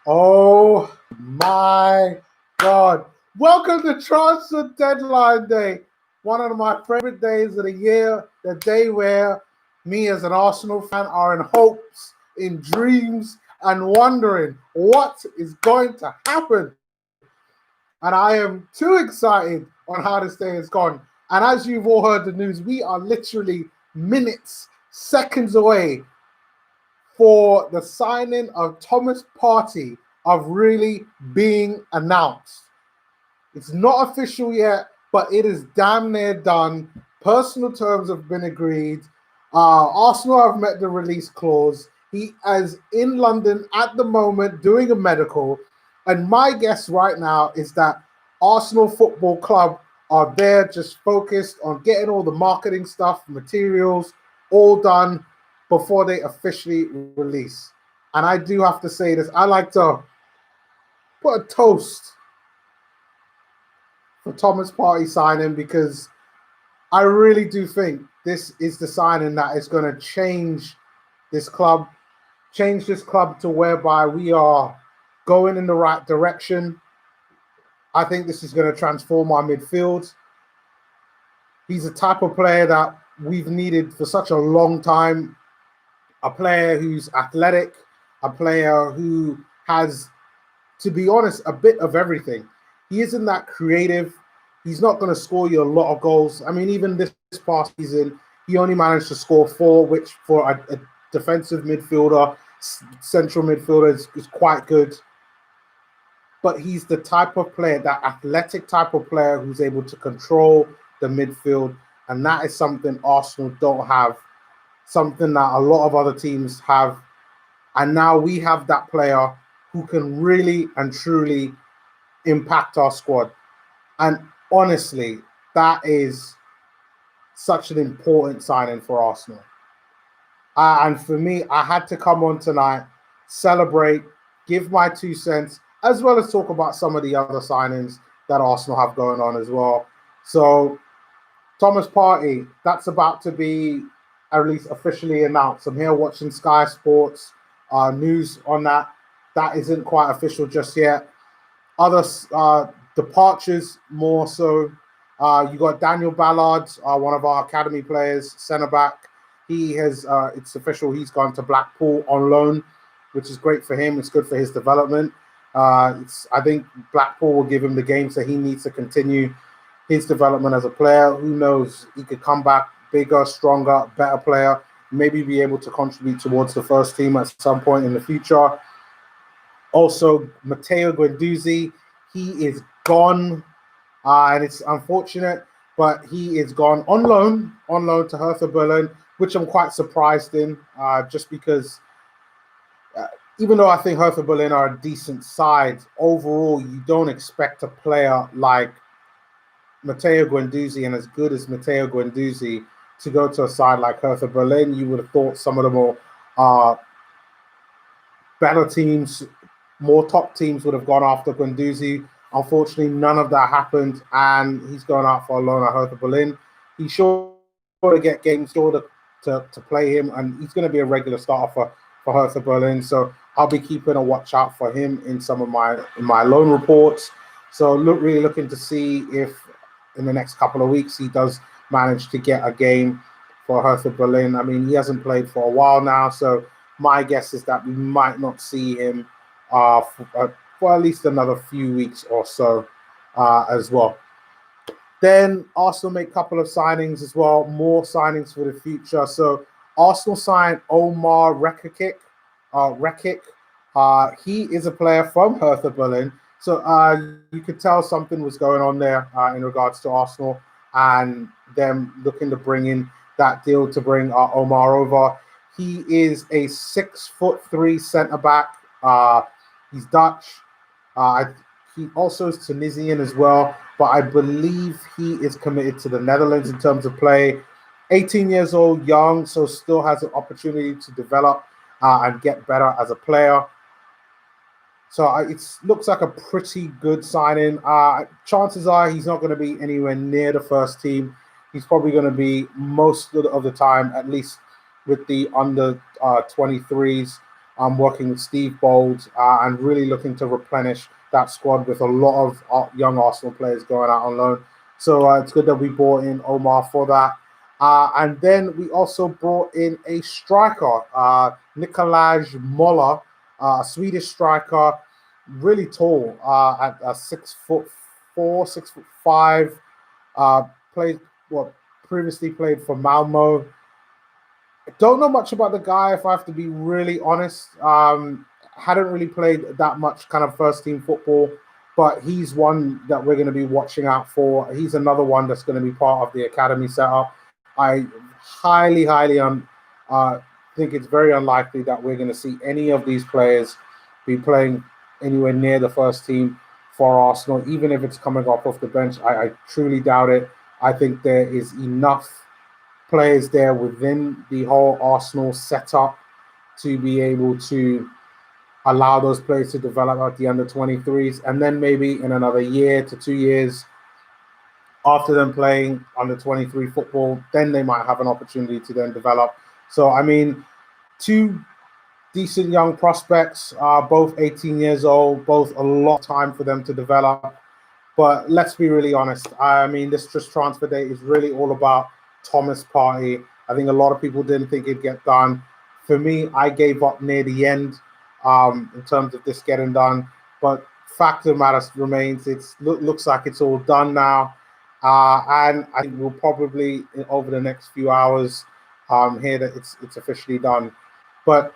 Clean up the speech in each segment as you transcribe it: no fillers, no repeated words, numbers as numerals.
Oh my God. Welcome to Transfer Deadline Day. One of my favorite days of the year, the day where me as an Arsenal fan are in hopes, in dreams, and wondering what is going to happen. And I am too excited on how this day has gone. And as you've all heard the news, we are literally minutes, seconds away for the signing of Thomas Partey of really being announced. It's not official yet, but it is damn near done. Personal terms have been agreed. Arsenal have met the release clause. He is in London at the moment doing a medical. And my guess right now is that Arsenal Football Club are there just focused on getting all the marketing stuff, materials, all done before they officially release. And I do have to say this, I like to put a toast for Thomas Partey signing because I really do think this is the signing that is going to this club, change this club to whereby we are going in the right direction. I think this is going to transform our midfield. He's a type of player that we've needed for such a long time. A player who's athletic, a player who has, to be honest, a bit of everything. He isn't that creative. He's not going to score you a lot of goals. I mean, even this past season, he only managed to score 4, which for a defensive midfielder, central midfielder, is quite good. But he's the type of player, that athletic type of player who's able to control the midfield. And that is something Arsenal don't have, something that a lot of other teams have. And now we have that player who can really and truly impact our squad. And honestly, that is such an important signing for Arsenal. And for me, I had to come on tonight, celebrate, give my 2 cents, as well as talk about some of the other signings that Arsenal have going on as well. So, Thomas Partey, that's about to be at least officially announced. I'm here watching Sky Sports news on that. That isn't quite official just yet. Other departures more so. You got Daniel Ballard, one of our academy players, centre back. He has, it's official, he's gone to Blackpool on loan, which is great for him. It's good for his development. I think Blackpool will give him the games that he needs to continue his development as a player. Who knows? He could come back bigger, stronger, better player, maybe be able to contribute towards the first team at some point in the future. Also, Matteo Guendouzi, he is gone, and it's unfortunate, but he is gone on loan to Hertha Berlin, which I'm quite surprised in, just because even though I think Hertha Berlin are a decent side, overall, you don't expect a player like Matteo Guendouzi, and as good as Matteo Guendouzi, to go to a side like Hertha Berlin. You would have thought some of the more better teams, more top teams would have gone after Guendouzi. Unfortunately, none of that happened, and he's going out for a loan at Hertha Berlin. He's sure to get games, sure to play him, and he's going to be a regular starter for Hertha Berlin. So I'll be keeping a watch out for him in some of my loan reports. So really looking to see if in the next couple of weeks he does manage to get a game for Hertha Berlin. I mean, he hasn't played for a while now, so my guess is that we might not see him for at least another few weeks or so as well. Then Arsenal make a couple of signings as well, more signings for the future. So Arsenal signed Omar Rekik. He is a player from Hertha Berlin. So you could tell something was going on there in regards to Arsenal and them looking to bring in that deal to bring Omar over. He is a 6'3" centre back. He's Dutch. He also is Tunisian as well, but I believe he is committed to the Netherlands in terms of play. 18 years old, young, so still has an opportunity to develop and get better as a player. So it looks like a pretty good signing. Chances are he's not going to be anywhere near the first team. He's probably going to be most of the time, at least with the under 23s, working with Steve Bold, and really looking to replenish that squad with a lot of young Arsenal players going out on loan. So it's good that we brought in Omar for that. And then we also brought in a striker, Nikolaj Moller, a Swedish striker, really tall, at 6'4", 6'5". Played previously played for Malmo. Don't know much about the guy, if I have to be really honest. Hadn't really played that much kind of first team football, but he's one that we're going to be watching out for. He's another one that's going to be part of the academy setup. I highly think it's very unlikely that we're going to see any of these players be playing anywhere near the first team for Arsenal, even if it's coming off the bench. I truly doubt it. I think there is enough players there within the whole Arsenal setup to be able to allow those players to develop at the under 23s, and then maybe in another year to 2 years after them playing under 23 football, then they might have an opportunity to then develop. So I mean, two decent young prospects, both 18 years old, both a lot of time for them to develop. But let's be really honest. I mean, this just transfer date is really all about Thomas Partey. I think a lot of people didn't think it'd get done. For me, I gave up near the end in terms of this getting done. But fact of the matter remains, it looks like it's all done now. And I think we'll probably, over the next few hours, hear that it's officially done. But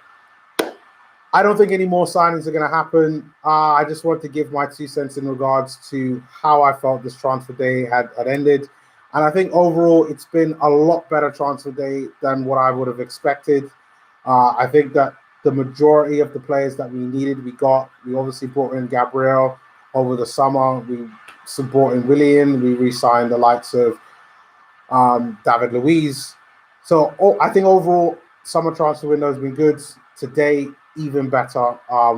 I don't think any more signings are going to happen. I just want to give my 2 cents in regards to how I felt this transfer day had ended. And I think overall, it's been a lot better transfer day than what I would have expected. I think that the majority of the players that we needed, we got. We obviously brought in Gabriel over the summer. We brought in Willian. We re-signed the likes of David Luiz. So I think overall, summer transfer window has been good. Today, even better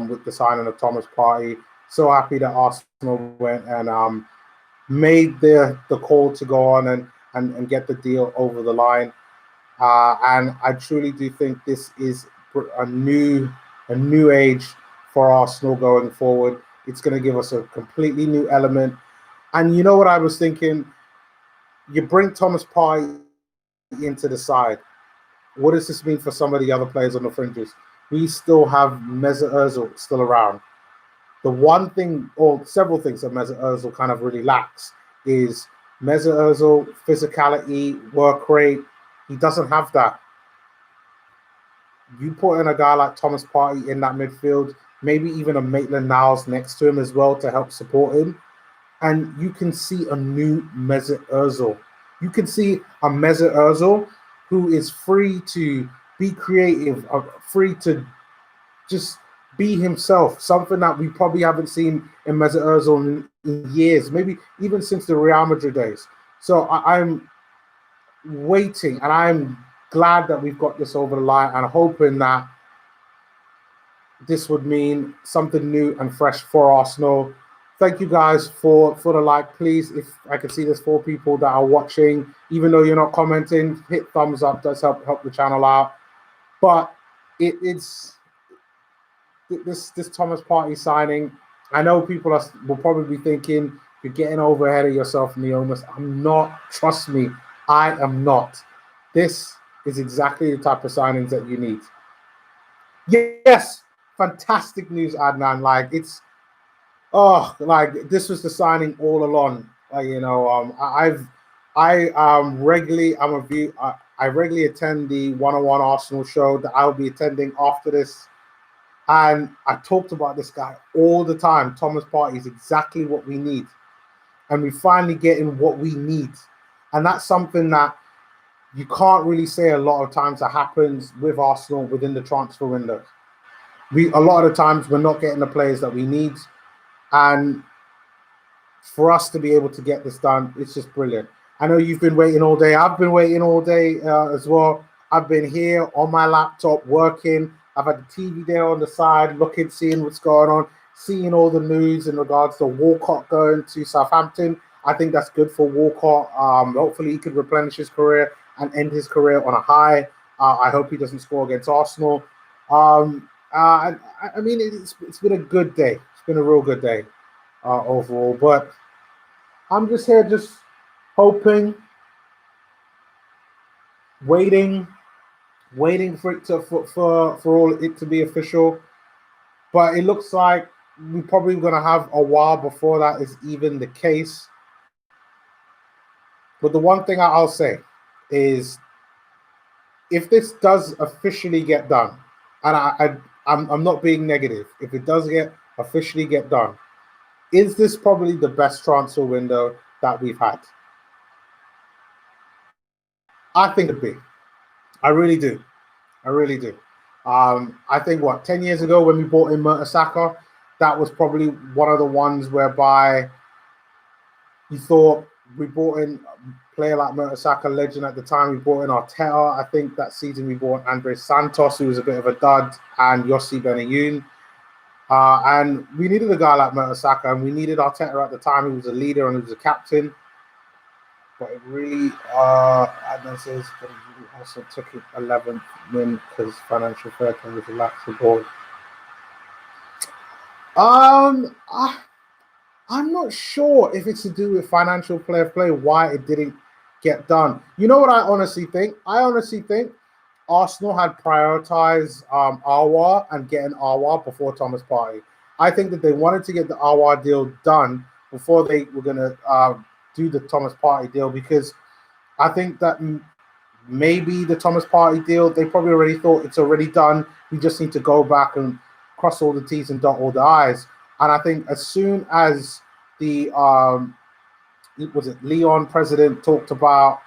with the signing of Thomas Partey. So happy that Arsenal went and made the call to go on and get the deal over the line. And I truly do think this is a new age for Arsenal going forward. It's going to give us a completely new element. And you know what I was thinking? You bring Thomas Partey into the side. What does this mean for some of the other players on the fringes? We still have Mesut Ozil still around. The one thing, or several things that Mesut Ozil kind of really lacks is Mesut Ozil, physicality, work rate. He doesn't have that. You put in a guy like Thomas Partey in that midfield, maybe even a Maitland-Niles next to him as well to help support him, and you can see a new Mesut Ozil. You can see a Mesut Ozil who is free to be creative, free to just be himself, something that we probably haven't seen in Mesut Ozil in years, maybe even since the Real Madrid days. So I'm waiting, and I'm glad that we've got this over the line, and hoping that this would mean something new and fresh for Arsenal. Thank you guys for the like. Please, if I can see there's 4 people that are watching, even though you're not commenting, hit thumbs up. Does help the channel out. But it's this Thomas Partey signing. I know people will probably be thinking you're getting over ahead of yourself, Neomas. I'm not. Trust me, I am not. This is exactly the type of signings that you need. Yes, fantastic news, Adnan. Like it's, like this was the signing all along. I regularly attend the 101 Arsenal show that I'll be attending after this. And I talked about this guy all the time. Thomas Partey is exactly what we need. And we finally getting what we need. And that's something that you can't really say a lot of times that happens with Arsenal within the transfer window. A lot of the times we're not getting the players that we need. And for us to be able to get this done, it's just brilliant. I know you've been waiting all day. I've been waiting all day as well. I've been here on my laptop working. I've had the TV there on the side, looking, seeing what's going on, seeing all the news in regards to Walcott going to Southampton. I think that's good for Walcott. Hopefully he could replenish his career and end his career on a high. I hope he doesn't score against Arsenal. I mean, it's been a good day. It's been a real good day overall. But I'm just here, just hoping, waiting, waiting for it to for all it to be official. But it looks like we're probably going to have a while before that is even the case. But the one thing I'll say is, if this does officially get done, and I'm not being negative, if it does get officially get done, is this probably the best transfer window that we've had? I think it'd be. I really do. I really do. I think 10 years ago when we bought in Mertesacker, that was probably one of the ones whereby you thought we brought in a player like Mertesacker, legend at the time. We brought in Arteta. I think that season we brought Andres Santos, who was a bit of a dud, and Yossi Benayoun. And we needed a guy like Mertesacker, and we needed Arteta at the time, who was a leader and who was a captain. But it really, and then says, but he also took it 11th win because financial fair play was relaxed the board. I'm not sure if it's to do with financial fair play why it didn't get done. You know what I honestly think? I honestly think Arsenal had prioritized Arwa and getting Arwa before Thomas Partey. I think that they wanted to get the Arwa deal done before they were going to do the Thomas Partey deal, because I think that maybe the Thomas Partey deal, they probably already thought it's already done. We just need to go back and cross all the T's and dot all the I's. And I think as soon as the Leon president talked about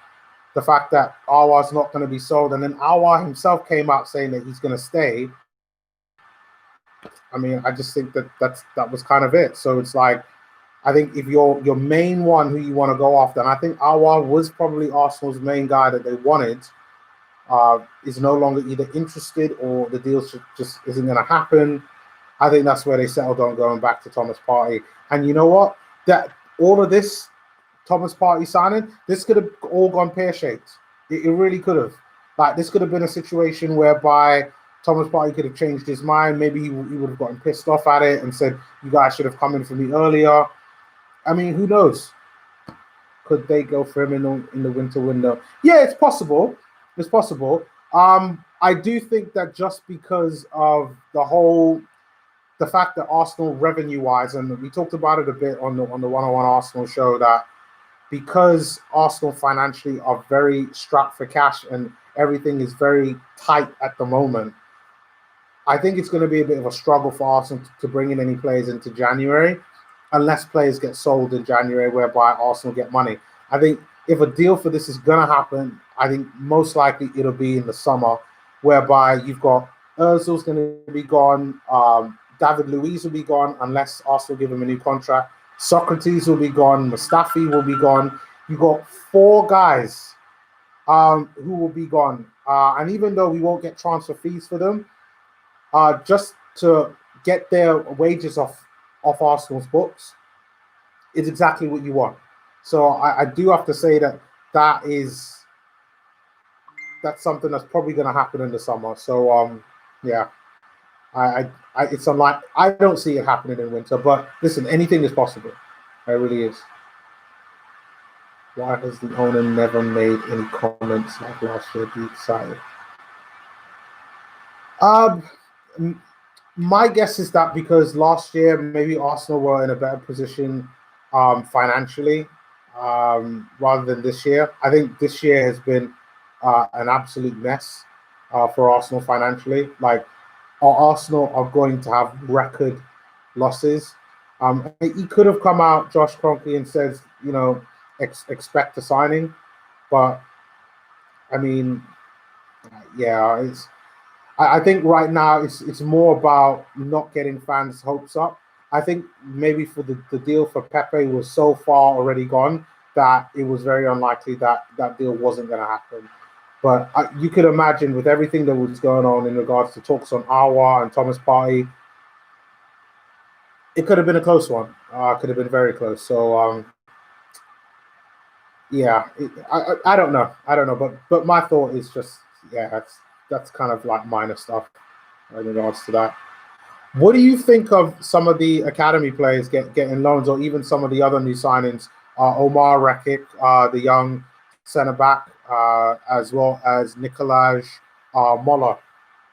the fact that Awa's not going to be sold, and then Awa himself came out saying that he's going to stay. I mean, I just think that was kind of it. So it's like, I think if your main one who you want to go after, and I think Awa was probably Arsenal's main guy that they wanted, is no longer either interested or the deal just isn't going to happen. I think that's where they settled on going back to Thomas Partey. And you know what? That all of this Thomas Partey signing, this could have all gone pear-shaped. It really could have. Like, this could have been a situation whereby Thomas Partey could have changed his mind. Maybe he would have gotten pissed off at it and said, you guys should have come in for me earlier. I mean, who knows? Could they go for him in the winter window? Yeah, it's possible. It's possible. I do think that just because of the fact that Arsenal revenue-wise, and we talked about it a bit on the 101 Arsenal show, that because Arsenal financially are very strapped for cash and everything is very tight at the moment, I think it's going to be a bit of a struggle for Arsenal to bring in any players into January, unless players get sold in January, whereby Arsenal get money. I think if a deal for this is going to happen, I think most likely it'll be in the summer, whereby you've got Ozil's going to be gone, David Luiz will be gone unless Arsenal give him a new contract. Socrates will be gone. Mustafi will be gone. You got 4 guys who will be gone. And even though we won't get transfer fees for them, just to get their wages off Arsenal's books is exactly what you want. So I do have to say that's something that's probably going to happen in the summer. So yeah. It's unlike, I don't see it happening in winter, but listen, anything is possible. It really is. Why has the owner never made any comments like last year? Be excited. My guess is that because last year maybe Arsenal were in a better position financially rather than this year. I think this year has been an absolute mess for Arsenal financially. Like, Arsenal are going to have record losses. He could have come out, Josh Kroenke, and says, expect a signing. But, I mean, yeah, I think right now it's more about not getting fans' hopes up. I think maybe for the deal for Pepe was so far already gone that it was very unlikely that deal wasn't going to happen. But you could imagine with everything that was going on in regards to talks on Awa and Thomas Partey, it could have been a close one. Could have been very close. So, yeah, I don't know. I don't know. But my thought is just, yeah, that's kind of like minor stuff. in regards to that. What do you think of some of the academy players getting loans, or even some of the other new signings? Omar Rekik, the young centre back, as well as Nikolaj Moller.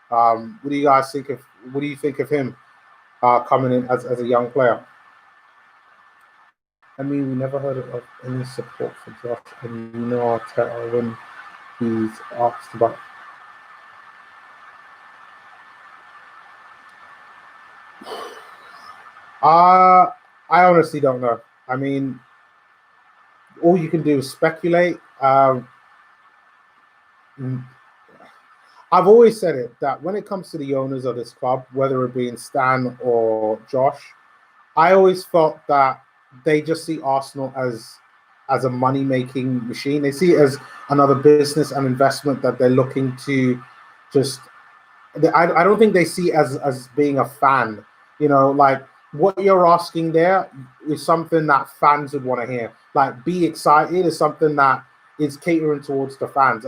What do you guys think of? What do you think of him coming in as a young player? I mean, we never heard of any support for Josh, and you know Arteta when he's asked about. I honestly don't know. I mean, all you can do is speculate. I've always said it that when it comes to the owners of this club, whether it be Stan or Josh, I always felt that they just see Arsenal as a money making machine. They see it as another business and investment that they're looking to just. I don't think they see it as being a fan. You know, like what you're asking there is something that fans would want to hear. Like, be excited is something that is catering towards the fans.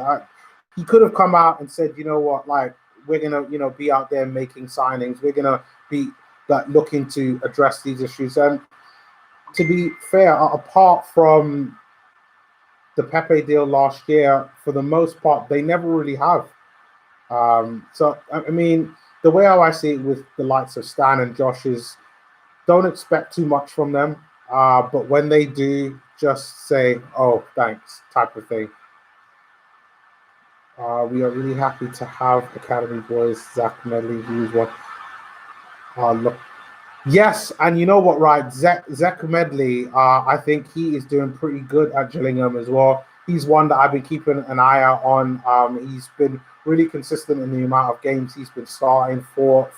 He could have come out and said, you know what, like we're gonna, be out there making signings. We're gonna be like looking to address these issues. And to be fair, apart from the Pepe deal last year, for the most part, they never really have. So I mean, the way how I see it with the likes of Stan and Josh is, don't expect too much from them. But when they do, just say, "Oh, thanks," type of thing. We are really happy to have Academy boys Zach Medley, who's one. Look, yes, and you know what, right? Zach Medley, I think he is doing pretty good at Gillingham as well. He's one that I've been keeping an eye out on. He's been really consistent in the amount of games he's been starting for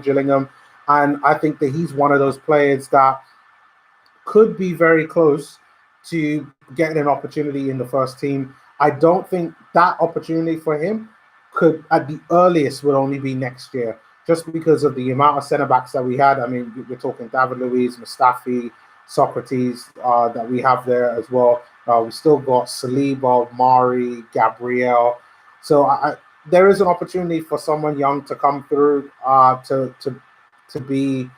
Gillingham, and I think that he's one of those players that could be very close to getting an opportunity in the first team. I don't think that opportunity for him could, at the earliest, would only be next year, just because of the amount of centre backs that we had. I mean, we're talking David Luiz, Mustafi, Socrates that we have there as well. We still got Saliba, Mari, Gabriel. So there is an opportunity for someone young to come through to be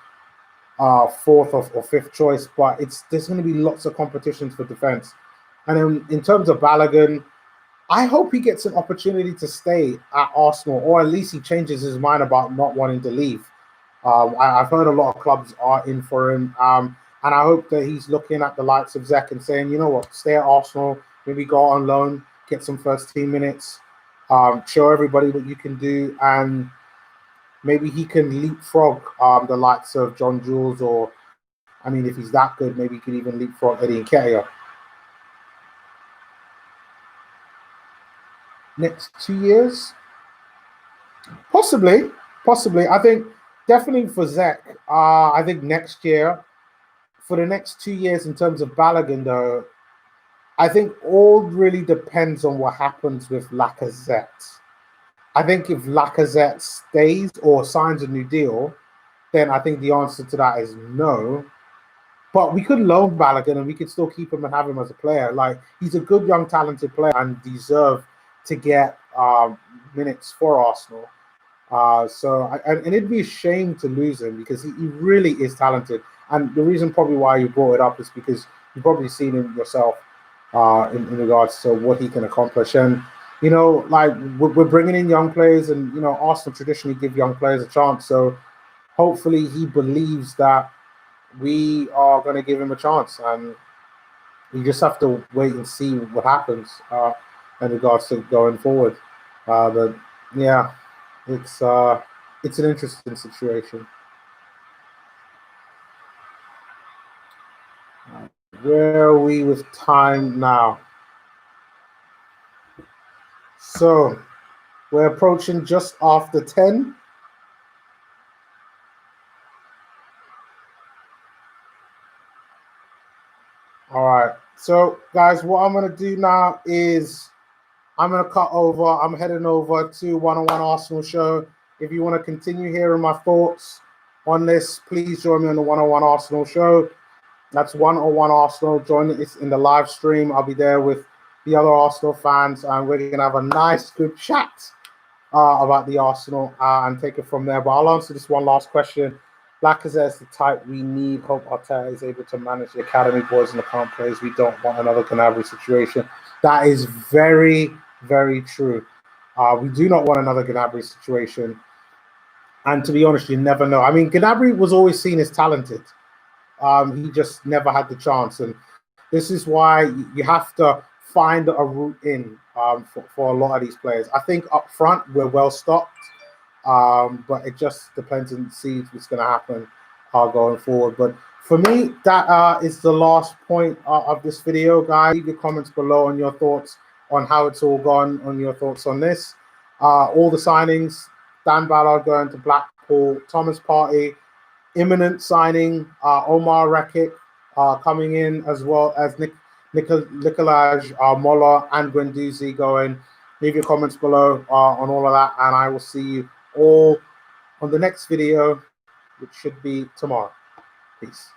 fourth or fifth choice, but there's going to be lots of competitions for defense. And then in terms of Balogun, I hope he gets an opportunity to stay at Arsenal, or at least he changes his mind about not wanting to leave. I've heard a lot of clubs are in for him, and I hope that he's looking at the likes of Zek and saying, you know what, stay at Arsenal, maybe go on loan, get some first team minutes, show everybody what you can do, and maybe he can leapfrog the likes of John Jules, or, I mean, if he's that good, maybe he could even leapfrog Eddie Nketiah. Next 2 years? Possibly. I think definitely for Zek, I think next year, for the next 2 years in terms of Balogun, though, I think all really depends on what happens with Lacazette. I think if Lacazette stays or signs a new deal, then I think the answer to that is no. But we could loan Balogun and we could still keep him and have him as a player. Like, he's a good, young, talented player and deserve to get minutes for Arsenal. And it'd be a shame to lose him because he really is talented. And the reason probably why you brought it up is because you've probably seen him yourself in regards to what he can accomplish. And, you know, like we're bringing in young players, and, you know, Arsenal traditionally give young players a chance. So hopefully he believes that we are going to give him a chance. And you just have to wait and see what happens in regards to going forward. But yeah, it's an interesting situation. Where are we with time now? So we're approaching just after 10. All right. So guys, what I'm going to do now is I'm going to cut over. I'm heading over to One-on-One Arsenal show. If you want to continue hearing my thoughts on this, please join me on the One-on-One Arsenal show. That's One-on-One Arsenal. Join us in the live stream. I'll be there with the other Arsenal fans, and we're going to have a nice, good chat about the Arsenal and take it from there. But I'll answer this one last question. Lacazette's the type we need. Hope Arteta is able to manage the academy boys and the current players. We don't want another Gnabry situation. That is very, very true. We do not want another Gnabry situation. And to be honest, you never know. I mean, Gnabry was always seen as talented. He just never had the chance. And this is why you have to find a route in for a lot of these players. I think up front, we're well stocked. But it just depends and see what's going to happen going forward. But for me, that is the last point of this video, guys. Leave your comments below on your thoughts on how it's all gone, on your thoughts on this. All the signings, Dan Ballard going to Blackpool, Thomas Partey, imminent signing, Omar Rekik coming in, as well as Nikolaj Moller and Guendouzi going. Leave your comments below on all of that, and I will see you all on the next video, which should be tomorrow. Peace.